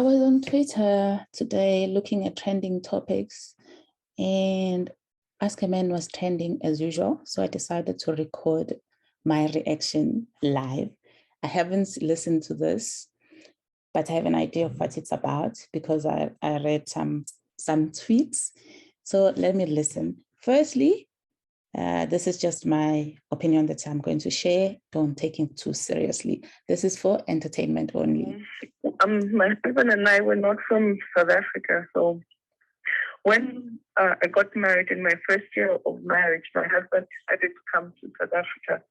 was on Twitter today looking at trending topics, and Ask a Man was trending as usual. So I decided to record my reaction live. I haven't listened to this, but I have an idea of what it's about because I read some tweets. So let me listen. Firstly, this is just my opinion that I'm going to share. Don't take it too seriously. This is for entertainment only. My husband and I were not from South Africa. So when I got married in my first year of marriage, my husband decided to come to South Africa,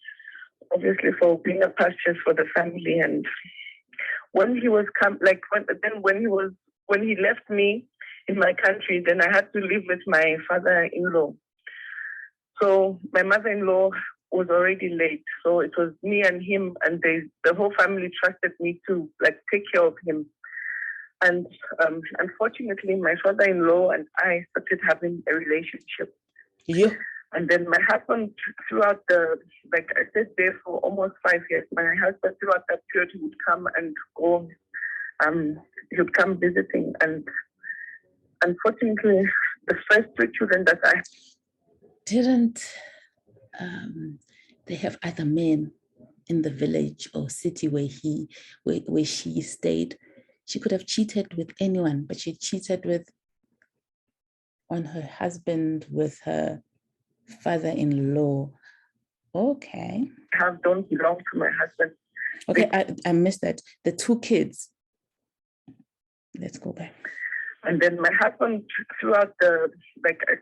obviously for greener pastures for the family. And when he was when he left me in my country, then I had to live with my father-in-law. So my mother-in-law was already late. So it was me and him, and the whole family trusted me to take care of him. And unfortunately, my father-in-law and I started having a relationship. Yeah. And then my husband, throughout I stayed there for almost 5 years. My husband, throughout that period, he would come and go. He would come visiting. And unfortunately, the first 2 children that I didn't they have other men in the village or city where she stayed. She could have cheated with anyone, but she cheated on her husband with her father-in-law. Okay. Don't belong to my husband. Okay, I missed that. The 2 kids. Let's go back. And then my husband, throughout I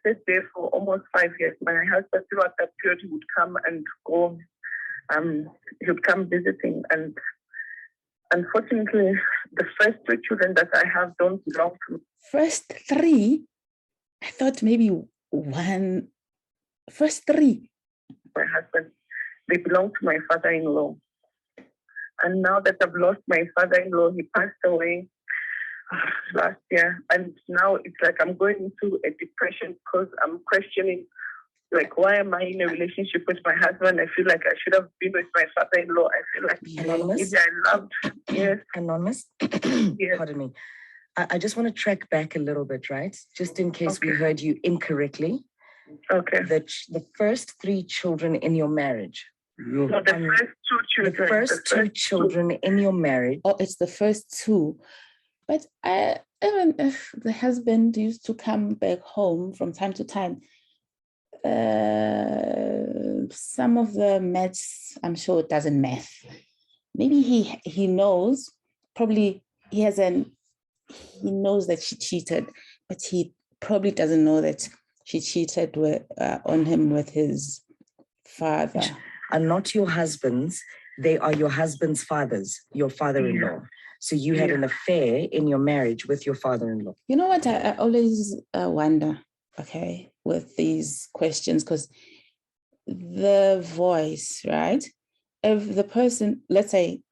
stayed there for almost 5 years. My husband, throughout that period, he would come and go. He would come visiting. And unfortunately, the first 3 children that I have don't belong to me. First 3? I thought maybe 1. First 3? My husband, they belong to my father-in-law. And now that I've lost my father-in-law, he passed away last year, and now it's like I'm going into a depression because I'm questioning, why am I in a relationship with my husband? I feel like I should have been with my father-in-law. I feel like Anonymous? maybe I loved. Yes. Anonymous? Yes. Pardon me. I just want to track back a little bit, right? Just in case we heard you incorrectly. Okay. The first 3 children in your marriage. No, the first 2 children. The first 2 children in your marriage. Oh, it's the first 2. But even if the husband used to come back home from time to time, some of the maths, I'm sure it doesn't math. Maybe he knows, probably he knows that she cheated, but he probably doesn't know that she cheated on him with his father. Are not your husbands, they are your husband's fathers, your father-in-law. Yeah. So you had an affair in your marriage with your father-in-law. You know what? I always wonder, okay, with these questions, because the voice, right? If the person, let's say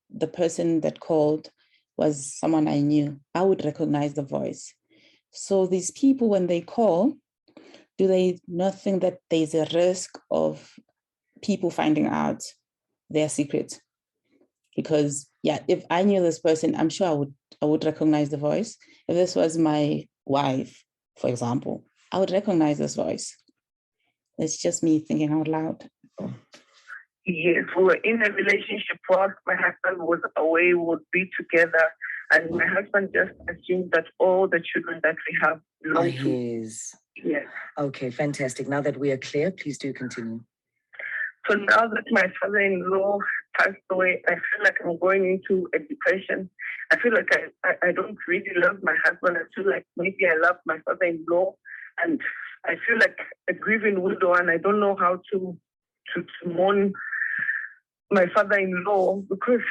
the person that called was someone I knew, I would recognize the voice. So these people, when they call, do they not think that there's a risk of people finding out their secret? Because if I knew this person, I'm sure I would recognize the voice. If this was my wife, for example, I would recognize this voice. It's just me thinking out loud. Yes, we were in a relationship whilst my husband was away, we would be together. And my husband just assumed that all the children that we have belong to his. Yes. Okay, fantastic. Now that we are clear, please do continue. So now that my father-in-law passed away, I feel like I'm going into a depression. I feel like I don't really love my husband. I feel like maybe I love my father-in-law. And I feel like a grieving widow, and I don't know how to mourn my father-in-law, because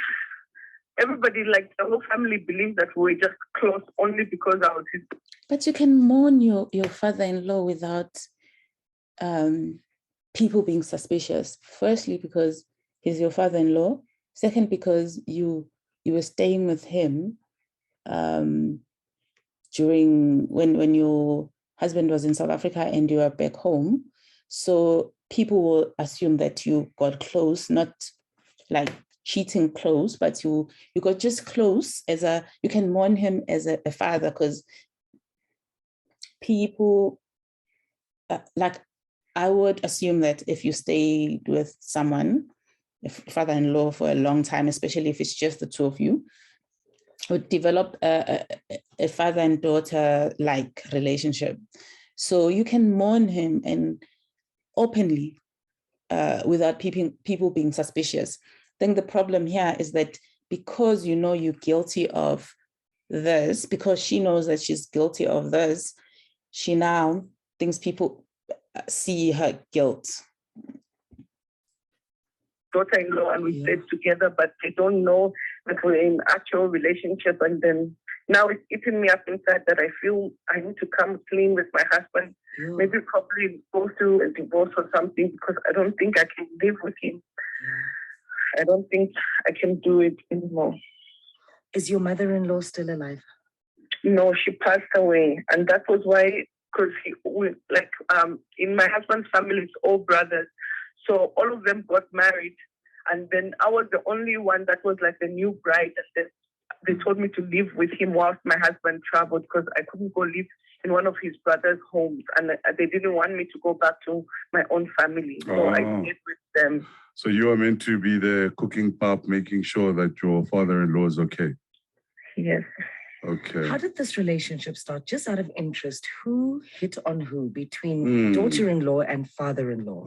everybody, the whole family, believes that we're just close only because I was his. But you can mourn your father-in-law without people being suspicious. Firstly, because he's your father-in-law. Second, because you were staying with him during when your husband was in South Africa and you were back home. So people will assume that you got close, not like cheating close, but you got just close as you can mourn him as a father, because people like, I would assume that if you stayed with someone, a father-in-law, for a long time, especially if it's just the two of you, would develop a father and daughter like relationship. So you can mourn him and openly without people being suspicious. I think the problem here is that because you know you're guilty of this, because she knows that she's guilty of this, she now thinks people see her guilt. Daughter-in-law, and we stayed together, but they don't know that we're in actual relationship. And then now it's eating me up inside that I feel I need to come clean with my husband. Maybe probably go through a divorce or something, because I don't think I can live with him. I don't think I can do it anymore. Is your mother-in-law still alive? No, she passed away, and that was why. Because in my husband's family, it's all brothers. So all of them got married. And then I was the only one that was like the new bride. And then they told me to live with him whilst my husband traveled, because I couldn't go live in one of his brother's homes. And they didn't want me to go back to my own family. So I stayed with them. So you are meant to be the cooking pap, making sure that your father-in-law is okay? Yes. Okay. How did this relationship start? Just out of interest, who hit on who between daughter-in-law and father-in-law?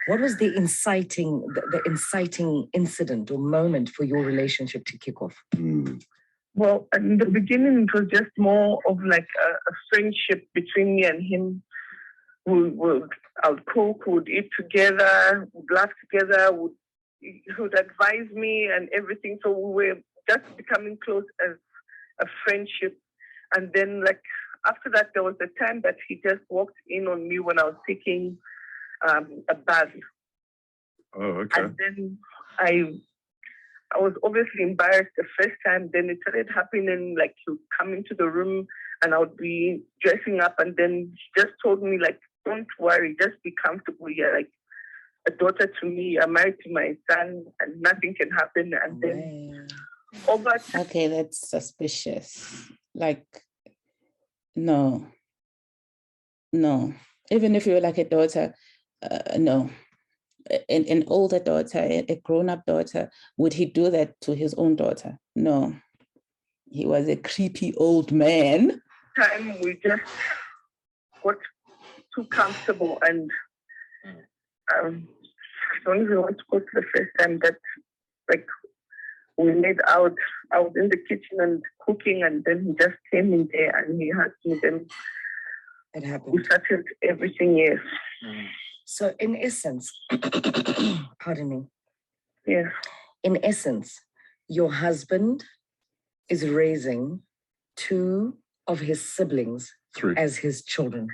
What was the inciting incident or moment for your relationship to kick off? Well, in the beginning, it was just more of like a friendship between me and him. I would cook, would eat together, would laugh together, he would advise me and everything. So we were just becoming close as a friendship. And then like after that, there was a time that he just walked in on me when I was taking a bath. Oh, okay. And then I was obviously embarrassed the first time. Then it started happening, like he would come into the room and I would be dressing up, and then she just told me like, don't worry, just be comfortable. You're like a daughter to me. I'm married to my son and nothing can happen. And then okay, that's suspicious. Like, no. Even if you're like a daughter, no. An older daughter, a grown-up daughter, would he do that to his own daughter? No. He was a creepy old man. Time we just got too comfortable, and I don't even want to go to the first time that like we made out. I was in the kitchen and cooking, and then he just came in there and he hugged me. Then it happened. We started everything, yes. So in essence, pardon me. Yeah. In essence, your husband is raising two of his siblings as his children.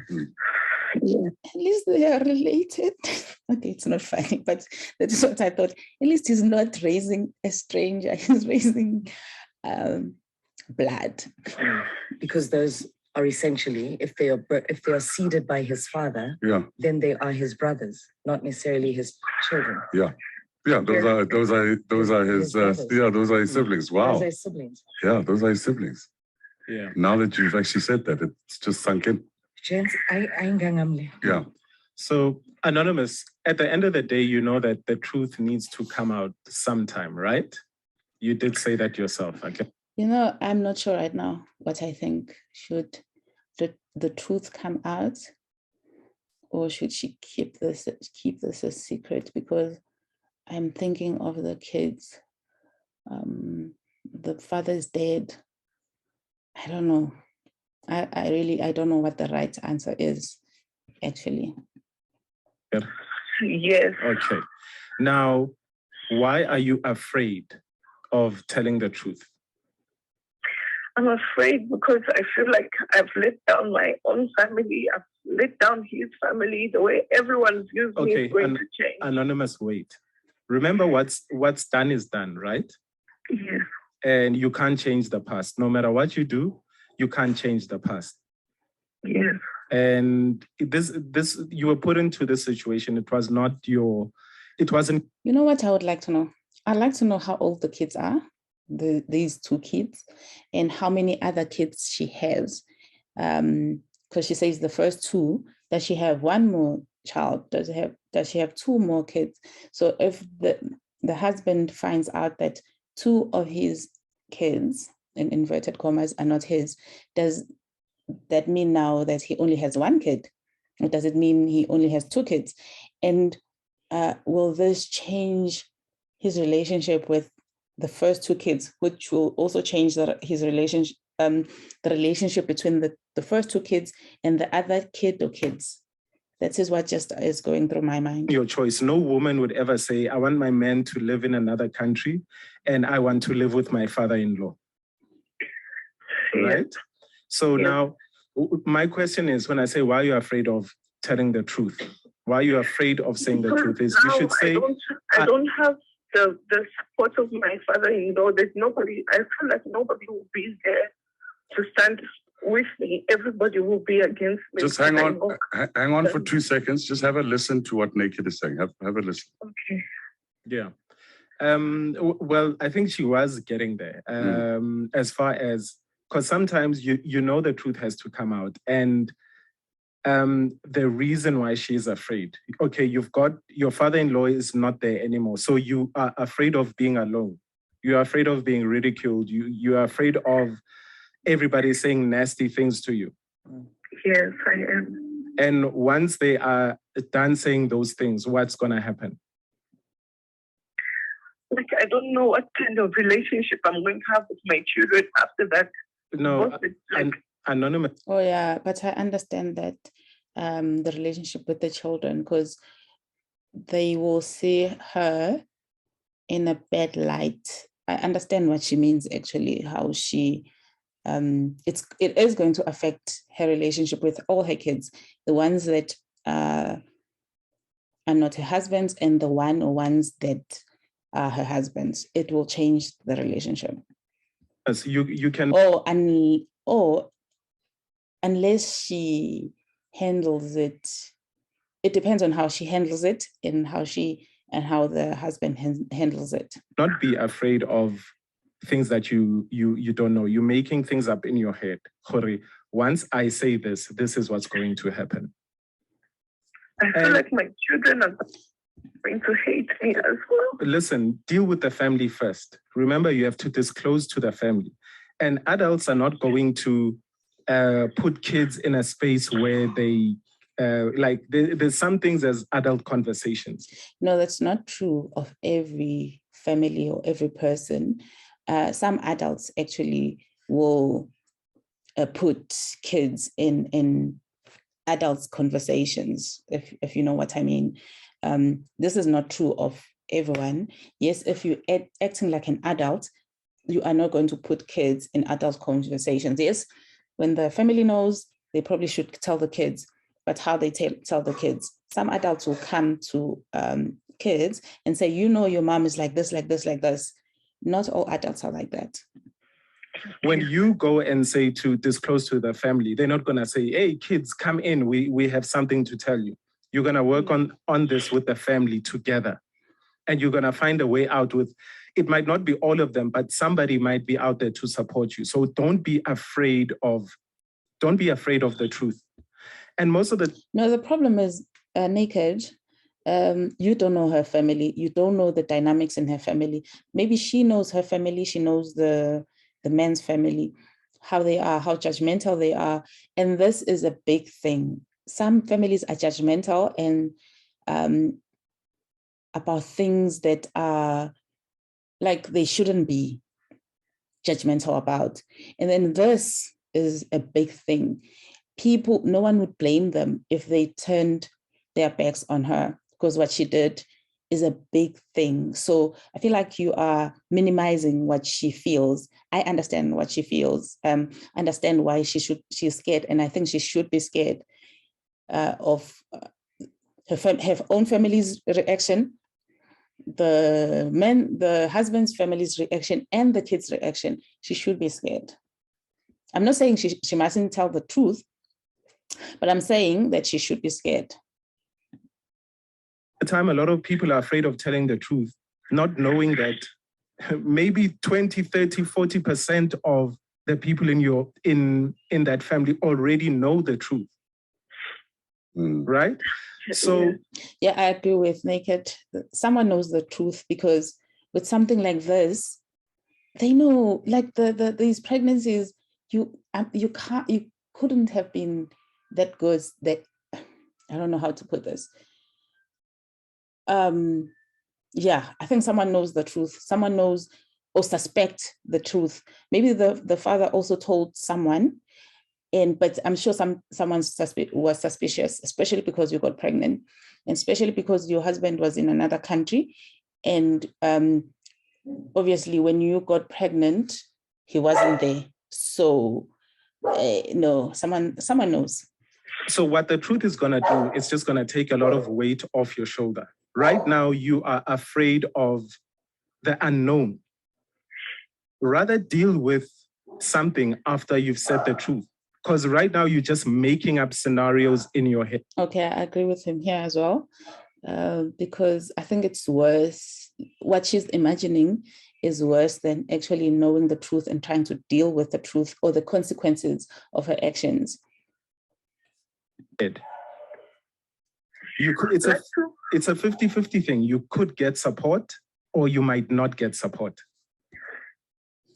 Yeah. At least they are related. Okay, it's not funny, but that is what I thought. At least he's not raising a stranger. He's raising blood. Because those are essentially, if they are seeded by his father, then they are his brothers, not necessarily his children. Yeah, those are his those are his siblings. Wow. Those are his siblings. Yeah, those are his siblings. Yeah. Now that you've actually said that, it's just sunk in. Gents, Yeah. So, Anonymous, at the end of the day, you know that the truth needs to come out sometime, right? You did say that yourself, okay? You know, I'm not sure right now what I think. Should the truth come out, or should she keep this a secret? Because I'm thinking of the kids. The father is dead. I don't know. I don't know what the right answer is, actually. Yes. Okay. Now, why are you afraid of telling the truth? I'm afraid because I feel like I've let down my own family. I've let down his family. The way everyone views me is going to change. Anonymous, wait. Remember what's done is done, right? Yes. And you can't change the past. No matter what you do, you can't change the past. Yes. And this you were put into this situation. It wasn't. You know what I would like to know? I'd like to know how old the kids are, these two kids, and how many other kids she has. Because she says the first two, does she have one more child? Does she have two more kids? So if the husband finds out that two of his kids, in inverted commas, are not his, does that mean now that he only has one kid? Or does it mean he only has two kids? And will this change his relationship with the first two kids, which will also change his relationship, the relationship between the first two kids and the other kid or kids? That is what just is going through my mind. Your choice. No woman would ever say, I want my man to live in another country and I want to live with my father-in-law. Right? So now, my question is, when I say, why are you afraid of telling the truth? Why are you afraid of saying the truth? Is you should say, I don't have the support of my father-in-law. There's nobody, I feel like nobody will be there to stand with me. Everybody will be against me. Just hang on for 2 seconds. Just have a listen to what Naked is saying. Have a listen. Okay. Yeah. Well, I think she was getting there. As far as, because sometimes you know the truth has to come out. And the reason why she's afraid, okay, you've got, your father-in-law is not there anymore. So you are afraid of being alone. You are afraid of being ridiculed. You are afraid of everybody saying nasty things to you. Yes, I am. And once they are done saying those things, what's going to happen? Like, I don't know what kind of relationship I'm going to have with my children after that. No, Anonymous. Oh yeah, but I understand that the relationship with the children, because they will see her in a bad light. I understand what she means, actually, how she it is going to affect her relationship with all her kids, the ones that are not her husbands and the ones that are her husbands. It will change the relationship. Yes, you can. Unless she handles it, it depends on how she handles it and how the husband handles it. Not be afraid of things that you don't know. You're making things up in your head. Once I say this is what's going to happen. I feel like my children are going to hate me as well. Listen, deal with the family first. Remember, you have to disclose to the family. And adults are not going to put kids in a space where they, there's some things as adult conversations. No, that's not true of every family or every person. Some adults actually will put kids in adults' conversations, if you know what I mean. This is not true of everyone. Yes, if you're acting like an adult, you are not going to put kids in adult conversations. Yes, when the family knows, they probably should tell the kids, but how they tell the kids. Some adults will come to kids and say, you know, your mom is like this, like this, like this. Not all adults are like that. When you go and say to disclose to the family, they're not going to say, hey, kids, come in. We have something to tell you. You're going to work on this with the family together. And you're going to find a way out with, it might not be all of them, but somebody might be out there to support you. So don't be afraid of the truth. And most of the... No, the problem is, Naked, you don't know her family. You don't know the dynamics in her family. Maybe she knows her family. She knows the man's family, how they are, how judgmental they are. And this is a big thing. Some families are judgmental and about things that are like they shouldn't be judgmental about. And then this is a big thing. People, no one would blame them if they turned their backs on her, because what she did is a big thing. So I feel like you are minimizing what she feels. I understand what she feels. Understand why she's scared, and I think she should be scared of her own family's reaction, the husband's family's reaction, and the kids' reaction. She should be scared. I'm not saying she mustn't tell the truth, but I'm saying that she should be scared. The time a lot of people are afraid of telling the truth not knowing that maybe 20, 30, 40% of the people in that family already know the truth. Right? So yeah, I agree with Naked. Someone knows the truth, because with something like this, they know, like these pregnancies, you couldn't have been that good. That, I don't know how to put this. Yeah, I think someone knows the truth. Someone knows or suspect the truth. Maybe the father also told someone, but I'm sure someone was suspicious, especially because you got pregnant, and especially because your husband was in another country. And obviously, when you got pregnant, he wasn't there. So no, someone knows. So what the truth is going to do, it's just going to take a lot of weight off your shoulder. Right now, you are afraid of the unknown. Rather deal with something after you've said the truth. Because right now, you're just making up scenarios in your head. Okay, I agree with him here as well. Because I think it's worse. What she's imagining is worse than actually knowing the truth and trying to deal with the truth or the consequences of her actions. You could, it's a 50-50 thing. You could get support or you might not get support.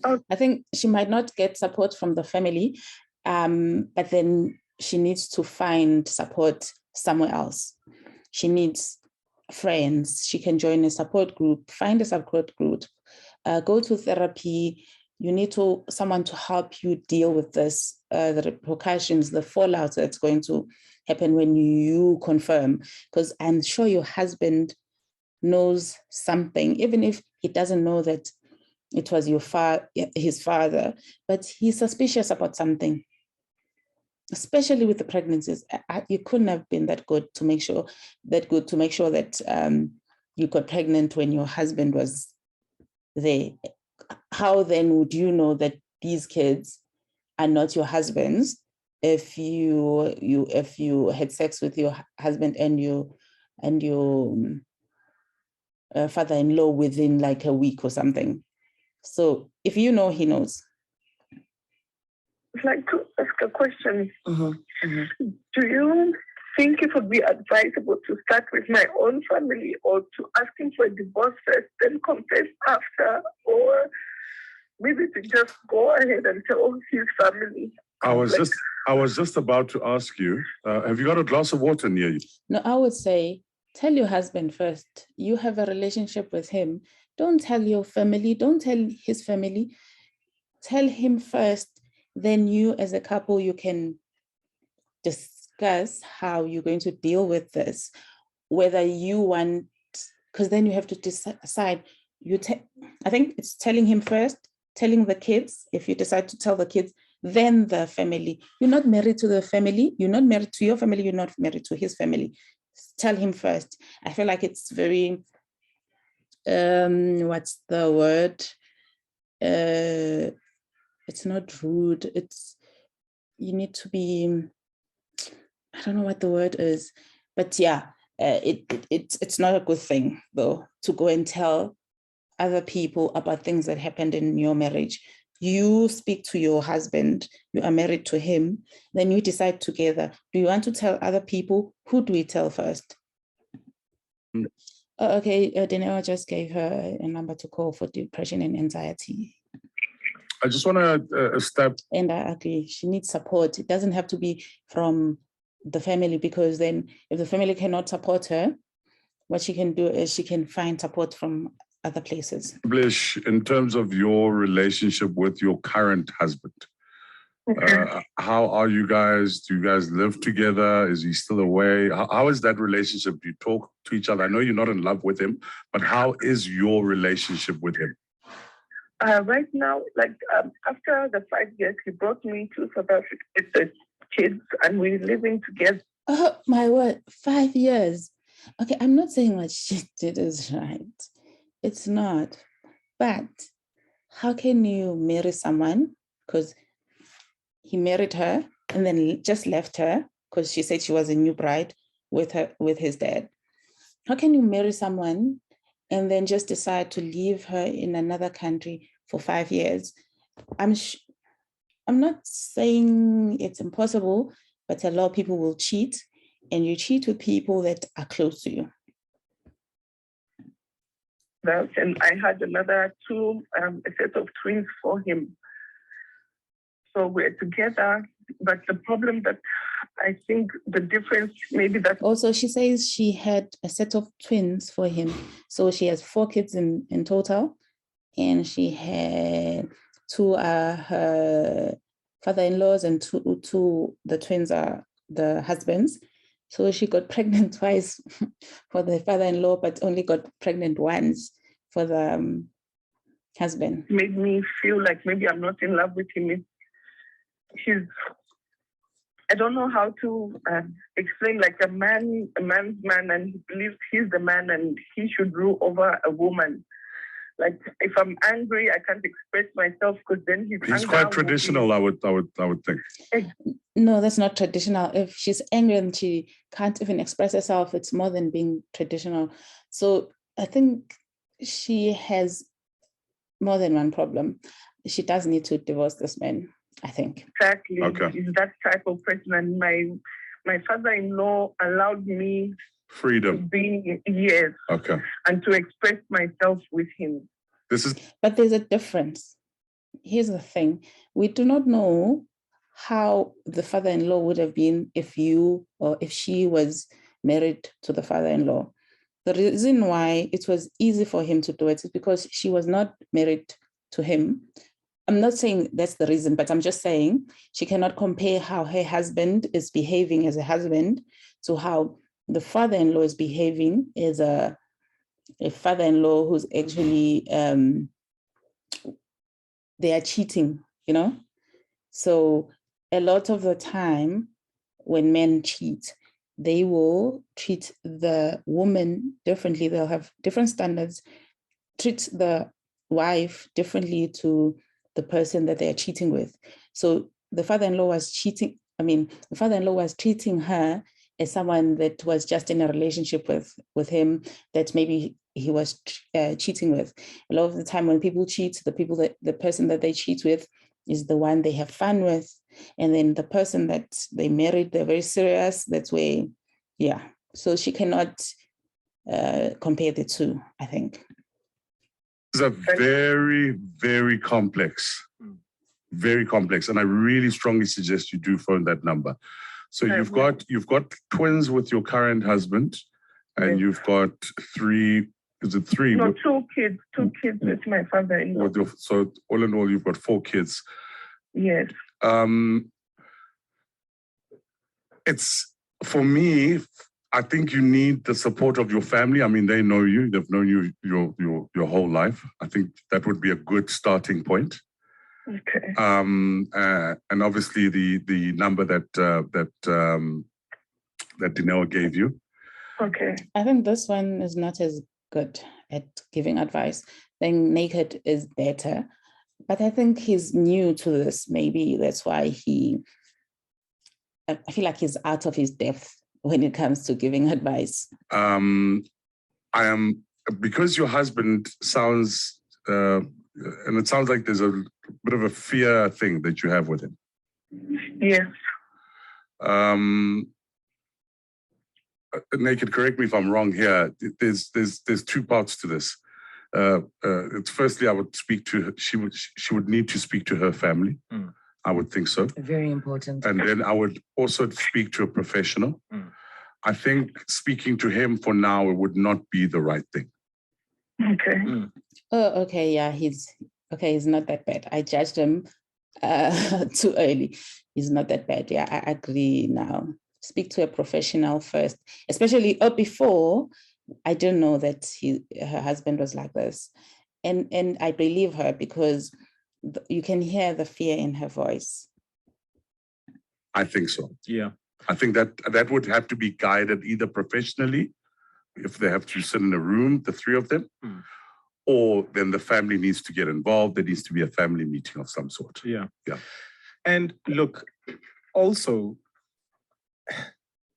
I think she might not get support from the family, but then she needs to find support somewhere else. She needs friends. She can join a support group, find a support group, go to therapy. You need someone to help you deal with this, the repercussions, the fallout that's going to happen when you confirm. Because I'm sure your husband knows something, even if he doesn't know that it was his father, but he's suspicious about something. Especially with the pregnancies, you couldn't have been that good to make sure that you got pregnant when your husband was there. How then would you know that these kids are not your husband's if you had sex with your husband and your father-in-law within like a week or something? So if you know, he knows. I'd like to ask a question. Do you think it would be advisable to start with my own family, or to ask him for a divorce first, then confess after, or maybe to just go ahead and tell his family? I was just about to ask you, have you got a glass of water near you? No, I would say, tell your husband first. You have a relationship with him. Don't tell your family. Don't tell his family. Tell him first. Then you as a couple, you can discuss how you're going to deal with this, whether you want, because then you have to decide. I think it's telling him first, telling the kids, if you decide to tell the kids, then the family. You're not married to the family. You're not married to your family. You're not married to his family. Tell him first. I feel like it's very, what's the word? It's not rude. You need to be, I don't know what the word is, but yeah, it's not a good thing though, to go and tell other people about things that happened in your marriage. You speak to your husband, you are married to him, then you decide together. Do you want to tell other people? Who do we tell first? Okay, Dineo just gave her a number to call for depression and anxiety. I just want to step. And I agree, she needs support. It doesn't have to be from the family, because then if the family cannot support her, what she can do is she can find support from other places. In terms of your relationship with your current husband, how are you guys? Do you guys live together? Is he still away? How is that relationship? Do you talk to each other? I know you're not in love with him, but how is your relationship with him? Right now, after the 5 years, he brought me to South Africa with the kids, and we're living together. Oh my word, 5 years. Okay, I'm not saying what she did is right. It's not. But how can you marry someone because he married her and then just left her because she said she was a new bride with his dad? How can you marry someone and then just decide to leave her in another country for 5 years. I'm not saying it's impossible, but a lot of people will cheat, and you cheat with people that are close to you. And I had a set of twins for him. So we're together, but the problem that I think the difference maybe that also she says she had a set of twins for him. So she has 4 kids in total, and she had 2 are her father-in-laws, and two the twins are the husbands. So she got pregnant twice for the father-in-law, but only got pregnant once for the husband. Made me feel like maybe I'm not in love with him. I don't know how to explain, like a man's man, and he believes he's the man and he should rule over a woman. Like if I'm angry, I can't express myself because then he's quite traditional. I would think. No, that's not traditional. If she's angry and she can't even express herself, it's more than being traditional. So I think she has more than one problem. She does need to divorce this man, I think. Exactly. Okay. He's that type of person, and my father-in-law allowed me freedom to be, yes, okay, and to express myself with him. But there's a difference. Here's the thing: we do not know how the father-in-law would have been if she was married to the father-in-law. The reason why it was easy for him to do it is because she was not married to him. I'm not saying that's the reason, but I'm just saying she cannot compare how her husband is behaving as a husband to how the father-in-law is behaving as a father-in-law who's actually, they are cheating, So a lot of the time when men cheat, they will treat the woman differently. They'll have different standards, treat the wife differently to the person that they are cheating with. So the father-in-law was treating her as someone that was just in a relationship with him, that maybe he was cheating with. A lot of the time when people cheat, the person that they cheat with is the one they have fun with. And then the person that they married, they're very serious. That's where, yeah. So she cannot compare the two, I think. It's a very, very complex. Very complex. And I really strongly suggest you do phone that number. So you've got twins with your current husband, and you've got 3. Is it 3? No, 2 kids. 2 kids with my father-in-law. So all in all, you've got 4 kids. Yes. It's, for me, I think you need the support of your family. I mean, they know you. They've known you your whole life. I think that would be a good starting point. Okay. And obviously the number that Dineo gave you. Okay. I think this one is not as good at giving advice. I think Naked is better, but I think he's new to this. Maybe that's why I feel like he's out of his depth when it comes to giving advice. Because your husband sounds, and it sounds like there's a bit of a fear thing that you have with him. Yes. Naked, correct me if I'm wrong here. There's 2 parts to this. It's firstly, I would speak to her. She would need to speak to her family. I would think so. Very important. And then I would also speak to a professional. I think speaking to him for now, it would not be the right thing. Okay. Oh, okay. Yeah, he's not that bad. I judged him too early. He's not that bad. Yeah, I agree now. Speak to a professional first, especially before. I didn't know that her husband was like this. And I believe her because you can hear the fear in her voice. I think so. Yeah. I think that would have to be guided either professionally, if they have to sit in a room, the 3 of them, or then the family needs to get involved. There needs to be a family meeting of some sort. Yeah. Yeah. And look, also,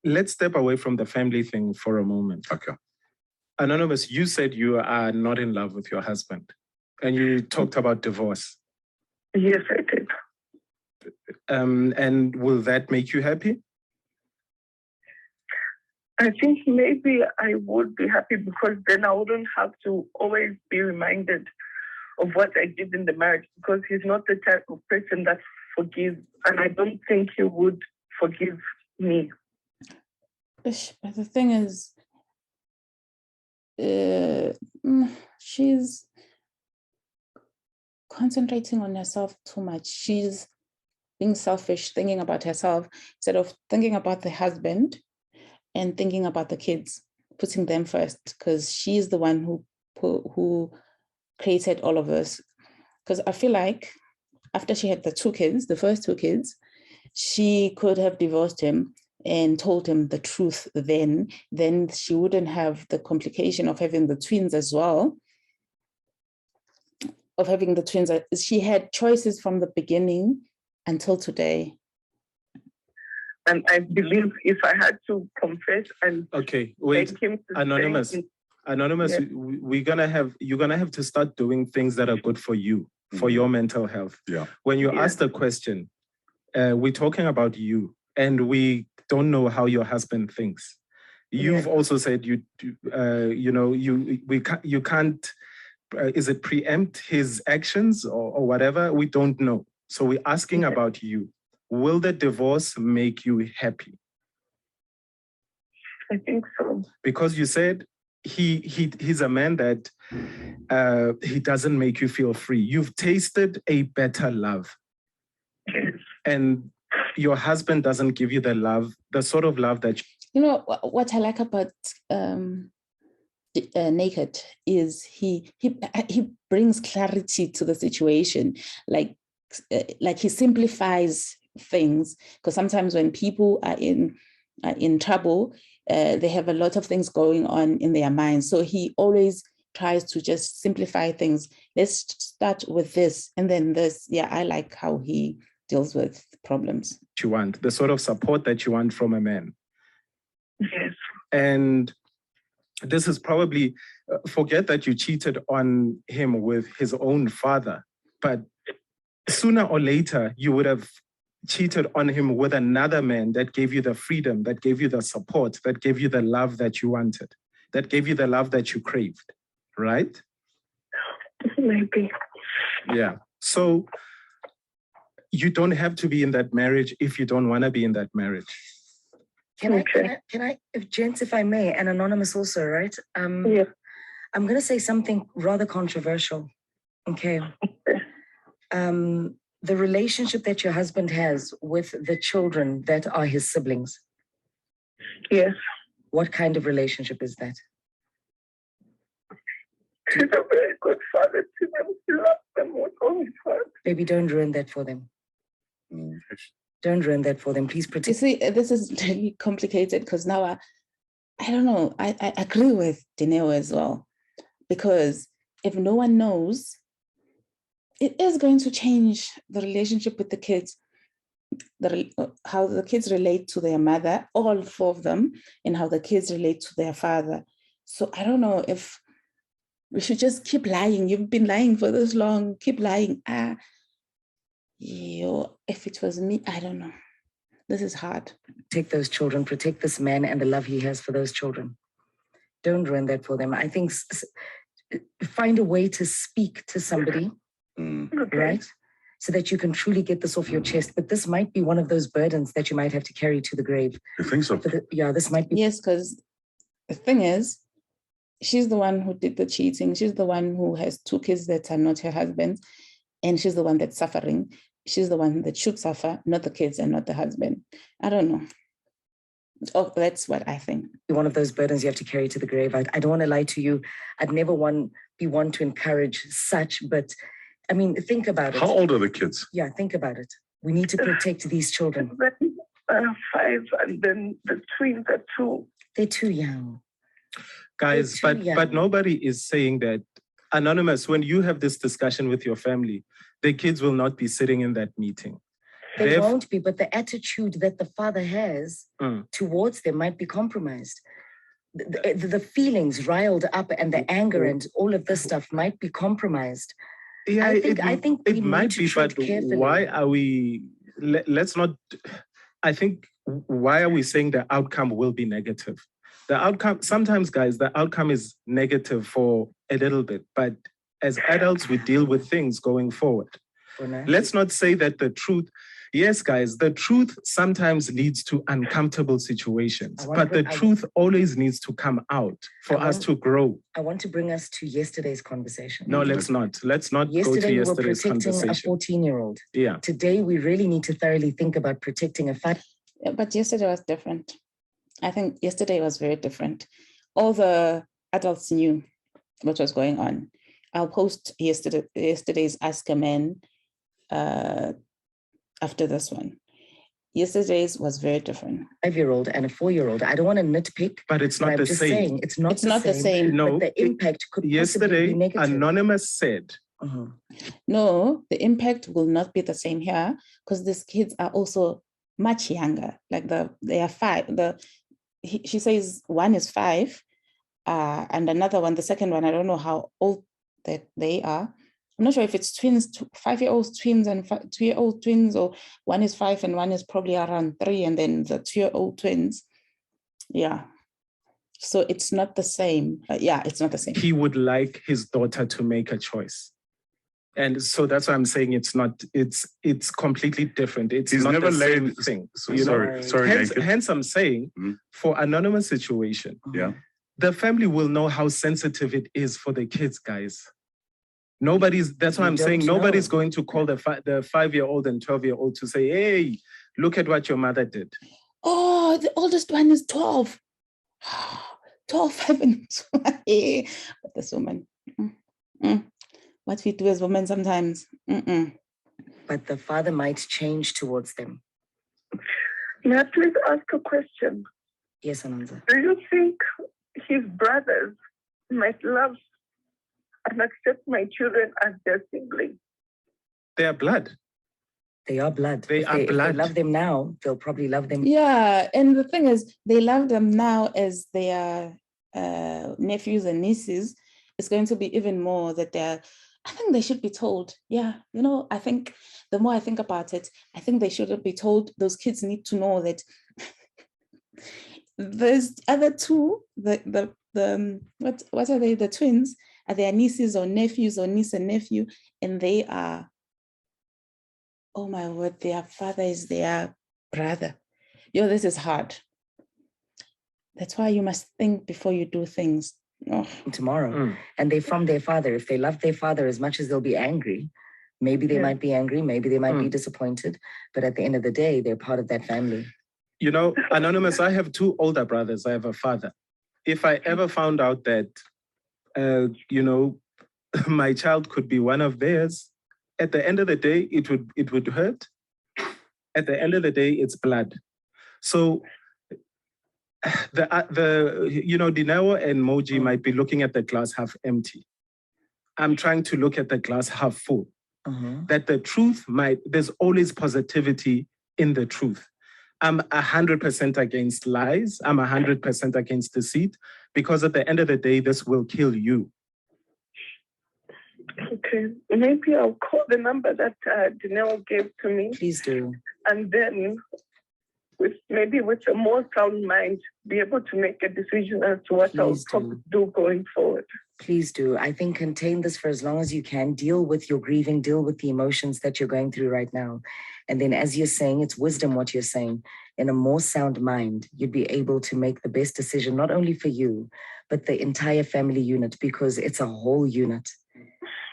let's step away from the family thing for a moment. Okay. Anonymous, you said you are not in love with your husband and you talked about divorce. Yes, I did. And will that make you happy? I think maybe I would be happy because then I wouldn't have to always be reminded of what I did in the marriage, because he's not the type of person that forgives, and I don't think he would forgive me. But the thing is, she's concentrating on herself too much. She's being selfish, thinking about herself instead of thinking about the husband and thinking about the kids, putting them first, because she's the one who created all of this. Because I feel like after she had the first two kids, she could have divorced him and told him the truth then she wouldn't have the complication of having the twins as well. She had choices from the beginning until today. And I believe if I had to confess and okay, wait, beg him to Anonymous, stay, Anonymous, Yeah. you're gonna have to start doing things that are good for you, for your mental health. Yeah. When you Yeah. ask the question, we're talking about you, and we don't know how your husband thinks. You've also said you can't. Is it preempt his actions or whatever? We don't know. So we're asking about you. Will the divorce make you happy? I think so. Because you said he's a man that he doesn't make you feel free. You've tasted a better love. Yes. And your husband doesn't give you the love, the sort of love that You know what I like about Naked is he brings clarity to the situation, like he simplifies things, because sometimes when people are in trouble, they have a lot of things going on in their minds. So he always tries to just simplify things. Let's start with this and then this. Yeah, I like how he deals with problems. you want, the sort of support that you want from a man. Yes. And this is probably, forget that you cheated on him with his own father, but sooner or later, you would have cheated on him with another man that gave you the freedom, that gave you the support, that gave you the love that you wanted, that gave you the love that you craved, right? Maybe. Yeah. So you don't have to be in that marriage if you don't want to be in that marriage. Can I, if gents, if I may, and Anonymous also, right? Yeah. I'm going to say something rather controversial. Okay. The relationship that your husband has with the children that are his siblings. Yes. What kind of relationship is that? He's a very good father to them. He loves them with all his heart. Baby, don't ruin that for them. Don't ruin that for them. Please You protect. see, this is really complicated because now I don't know. I agree with Dineo as well, because if no one knows, it is going to change the relationship with the kids, how the kids relate to their mother, all four of them, and how the kids relate to their father. So I don't know if we should just keep lying. You've been lying for this long. Keep lying. If it was me, I don't know. This is hard. Protect those children, protect this man and the love he has for those children. Don't ruin that for them. I think find a way to speak to somebody, right? So that you can truly get this off your chest. But this might be one of those burdens that you might have to carry to the grave. You think so? Yeah, this might be. Yes, because the thing is, she's the one who did the cheating. She's the one who has two kids that are not her husband's, and she's the one that's suffering. She's the one that should suffer, not the kids and not the husband. I don't know. Oh, that's what I think. One of those burdens you have to carry to the grave. I don't want to lie to you. I'd never be one to encourage such, but I mean, think about it. How old are the kids? Yeah, think about it. We need to protect these children. 5, and then the twins are 2. They're too young. Guys, but nobody is saying that. Anonymous, when you have this discussion with your family, the kids will not be sitting in that meeting. They won't be, but the attitude that the father has Mm. towards them might be compromised. the feelings riled up and the anger and all of this stuff might be compromised. Yeah, I think we it need might to be, tread but carefully. why are we? Let's not. I think why are we saying the outcome will be negative? The outcome sometimes, guys, the outcome is negative for a little bit, but as adults, we deal with things going forward. Let's not say that the truth. Yes, guys, the truth sometimes leads to uncomfortable situations, but the truth always needs to come out for us to grow. I want to bring us to yesterday's conversation. No, let's not. Let's not go to yesterday's we were protecting conversation. a 14-year-old. Yeah. Today, we really need to thoroughly think about protecting a fat. But yesterday was different. I think yesterday was very different. All the adults knew what was going on. I'll post yesterday's Ask a Man after this one. Yesterday's was very different. 5-year-old and a 4-year-old. I don't want to nitpick, but it's not the same. Saying, it's not the same. No, but the impact could yesterday possibly be negative. Anonymous said. No, the impact will not be the same here because these kids are also much younger. Like they are 5. She says one is 5, and another one, the second one, I don't know how old that they are. I'm not sure if it's twins, 5-year-old twins and 2-year-old twins, or one is 5 and one is probably around 3, and then the 2-year-old twins. Yeah. So it's not the same. Yeah, it's not the same. He would like his daughter to make a choice. And so that's why I'm saying it's completely different. He's not never the same thing. Sorry. Hence I'm saying for anonymous situation, the family will know how sensitive it is for the kids, guys. That's why I'm saying nobody's going to call the 5-year-old and 12-year-old to say, hey, look at what your mother did. Oh, the oldest one is 12. 12, 5 and 2. But this woman. What we do as women sometimes. But the father might change towards them. May I please ask a question? Yes, Ananza. Do you think his brothers might love and accept my children as their siblings? They are blood. They are blood. If they love them now, they'll probably love them. Yeah, and the thing is, they love them now as their nephews and nieces. It's going to be even more that I think they should be told. Yeah, I think the more I think about it, I think they should be told. Those kids need to know that those other two, what are they? The twins are their nieces or nephews or niece and nephew, and they are, oh my word, their father is their brother. This is hard. That's why you must think before you do things. Tomorrow. And they're from their father. If they love their father as much as they'll be angry, maybe they might be angry, maybe they might be disappointed, but at the end of the day, they're part of that family. Anonymous, I have 2 older brothers. I have a father. If I ever found out that, my child could be one of theirs, at the end of the day, it would hurt. At the end of the day, it's blood. So Dineo and Moji might be looking at the glass half empty. I'm trying to look at the glass half full. That the truth there's always positivity in the truth. I'm 100% against lies. I'm 100% against deceit, because at the end of the day, this will kill you. Okay, maybe I'll call the number that Dineo gave to me. Please do. And then with a more sound mind, be able to make a decision as to what I'll do going forward. Please do. I think contain this for as long as you can. Deal with your grieving, deal with the emotions that you're going through right now. And then as you're saying, it's wisdom what you're saying. In a more sound mind, you'd be able to make the best decision, not only for you, but the entire family unit, because it's a whole unit.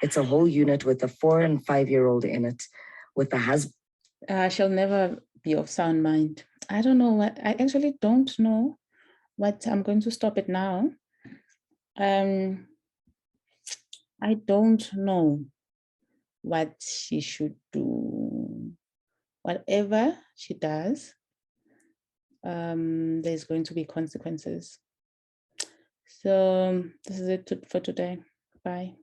It's a whole unit with a 4- and 5-year-old in it, with a husband. I shall never be of sound mind. I don't know I actually don't know what I'm going to stop it now. I don't know what she should do. Whatever she does, there's going to be consequences. So this is it for today. Bye.